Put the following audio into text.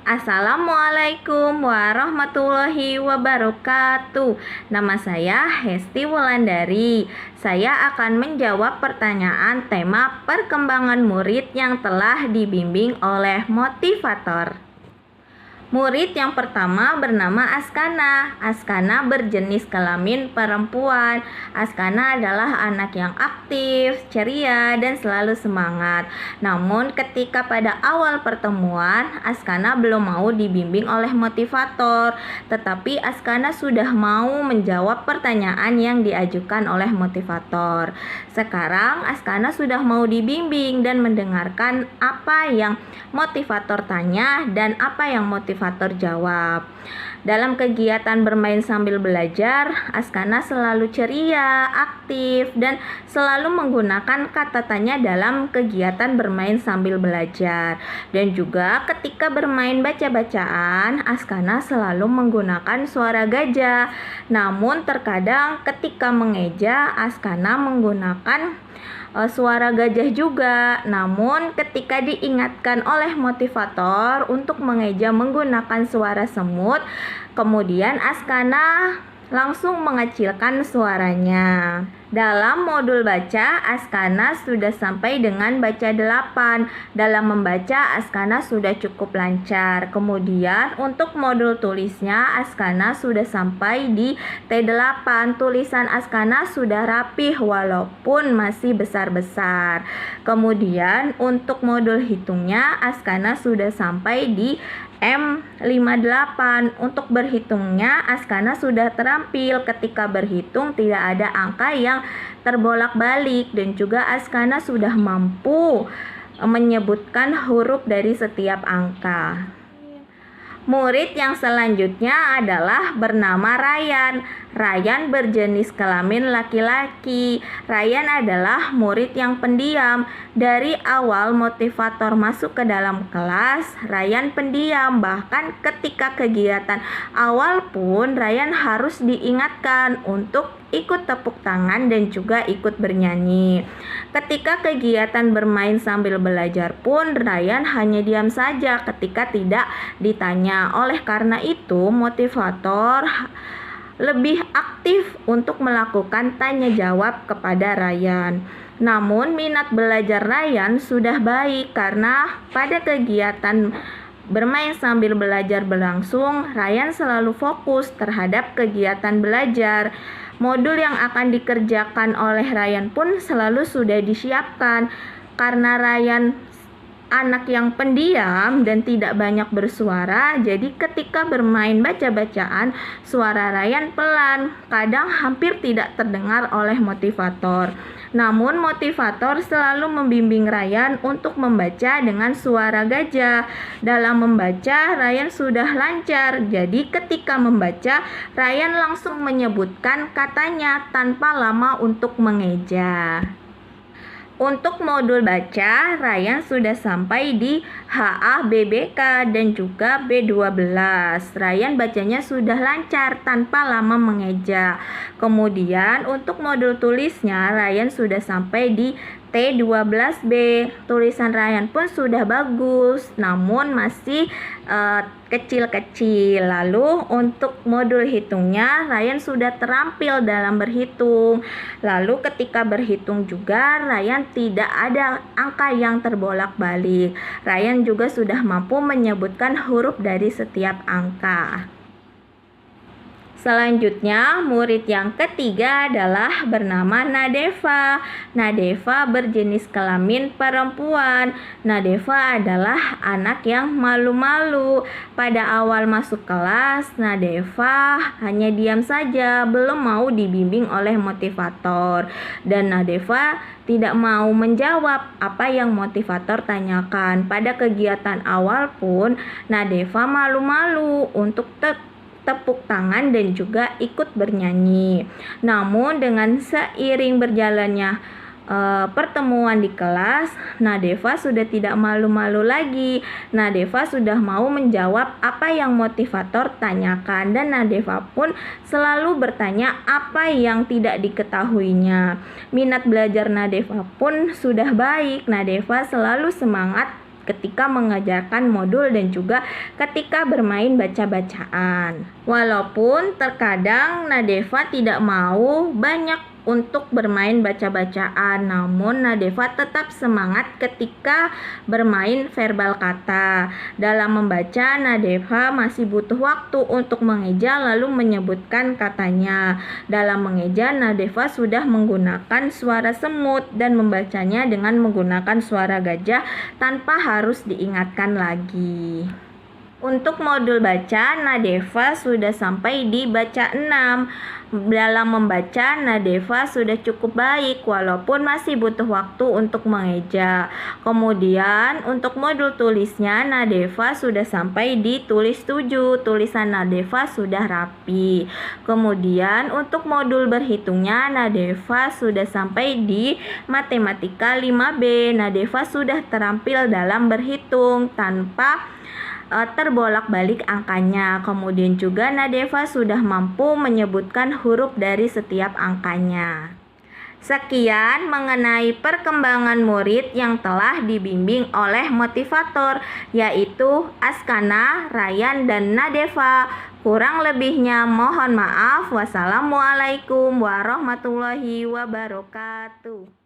Assalamualaikum warahmatullahi wabarakatuh. Nama saya Hesti Wulandari. Saya akan menjawab pertanyaan tema perkembangan murid yang telah dibimbing oleh motivator. Murid yang pertama bernama Askana. Askana berjenis kelamin perempuan. Askana adalah anak yang aktif, ceria, dan selalu semangat. Namun ketika pada awal pertemuan, Askana belum mau dibimbing oleh motivator, tetapi Askana sudah mau menjawab pertanyaan yang diajukan oleh motivator. Sekarang Askana sudah mau dibimbing dan mendengarkan apa yang motivator tanya dan apa yang motivator jawab. Dalam kegiatan bermain sambil belajar, Askana selalu ceria, aktif, dan selalu menggunakan kata tanya dalam kegiatan bermain sambil belajar. Dan juga ketika bermain baca-bacaan, Askana selalu menggunakan suara gajah. Namun terkadang ketika mengeja, Askana menggunakan suara gajah juga. Namun ketika diingatkan oleh motivator untuk mengeja menggunakan suara semut, kemudian Askana langsung mengecilkan suaranya. Dalam modul baca, Askana sudah sampai dengan baca 8. Dalam membaca, Askana sudah cukup lancar. Kemudian untuk modul tulisnya, Askana sudah sampai di T8. Tulisan Askana sudah rapih walaupun masih besar-besar. Kemudian untuk modul hitungnya, Askana sudah sampai di M58. Untuk berhitungnya, Askana sudah terampil. Ketika berhitung tidak ada angka yang terbolak-balik, dan juga Askana sudah mampu menyebutkan huruf dari setiap angka. Murid yang selanjutnya adalah bernama Ryan. Ryan berjenis kelamin laki-laki. Ryan adalah murid yang pendiam. Dari awal motivator masuk ke dalam kelas, Ryan pendiam. Bahkan ketika kegiatan awal pun Ryan harus diingatkan untuk ikut tepuk tangan dan juga ikut bernyanyi. Ketika kegiatan bermain sambil belajar pun Ryan hanya diam saja ketika tidak ditanya. Oleh karena itu, motivator lebih aktif untuk melakukan tanya jawab kepada Ryan. Namun minat belajar Ryan sudah baik karena pada kegiatan bermain sambil belajar berlangsung, Ryan selalu fokus terhadap kegiatan belajar. Modul yang akan dikerjakan oleh Ryan pun selalu sudah disiapkan. Karena Ryan anak yang pendiam dan tidak banyak bersuara, jadi ketika bermain baca-bacaan, suara Ryan pelan, kadang hampir tidak terdengar oleh motivator. Namun motivator selalu membimbing Ryan untuk membaca dengan suara gajah. Dalam membaca, Ryan sudah lancar. Jadi ketika membaca, Ryan langsung menyebutkan katanya tanpa lama untuk mengeja. Untuk modul baca, Ryan sudah sampai di HABBK dan juga B12. Ryan bacanya sudah lancar tanpa lama mengeja. Kemudian untuk modul tulisnya, Ryan sudah sampai di T12B. Tulisan Ryan pun sudah bagus, namun masih kecil-kecil. Lalu untuk modul hitungnya, Ryan sudah terampil dalam berhitung. Lalu ketika berhitung juga, Ryan tidak ada angka yang terbolak-balik. Ryan juga sudah mampu menyebutkan huruf dari setiap angka. Selanjutnya, murid yang ketiga adalah bernama Nadeva. Nadeva berjenis kelamin perempuan. Nadeva adalah anak yang malu-malu. Pada awal masuk kelas, Nadeva hanya diam saja, belum mau dibimbing oleh motivator. Dan Nadeva tidak mau menjawab apa yang motivator tanyakan. Pada kegiatan awal pun, Nadeva malu-malu untuk tepuk tangan dan juga ikut bernyanyi. Namun dengan seiring berjalannya pertemuan di kelas, Nadeva sudah tidak malu-malu lagi. Nadeva sudah mau menjawab apa yang motivator tanyakan, dan Nadeva pun selalu bertanya apa yang tidak diketahuinya. Minat belajar Nadeva pun sudah baik. Nadeva selalu semangat ketika mengajarkan modul dan juga ketika bermain baca-bacaan. Walaupun terkadang Nadeva tidak mau banyak untuk bermain baca-bacaan, namun Nadeva tetap semangat ketika bermain verbal kata. Dalam membaca, Nadeva masih butuh waktu untuk mengeja lalu menyebutkan katanya. Dalam mengeja, Nadeva sudah menggunakan suara semut dan membacanya dengan menggunakan suara gajah tanpa harus diingatkan lagi. Untuk modul baca, Nadeva sudah sampai di baca 6. Dalam membaca, Nadeva sudah cukup baik walaupun masih butuh waktu untuk mengeja. Kemudian untuk modul tulisnya, Nadeva sudah sampai di tulis 7. Tulisan Nadeva sudah rapi. Kemudian untuk modul berhitungnya, Nadeva sudah sampai di matematika 5B. Nadeva sudah terampil dalam berhitung tanpa terbolak-balik angkanya. Kemudian juga Nadeva sudah mampu menyebutkan huruf dari setiap angkanya. Sekian mengenai perkembangan murid yang telah dibimbing oleh motivator, yaitu Askana, Ryan, dan Nadeva. Kurang lebihnya mohon maaf. Wassalamualaikum warahmatullahi wabarakatuh.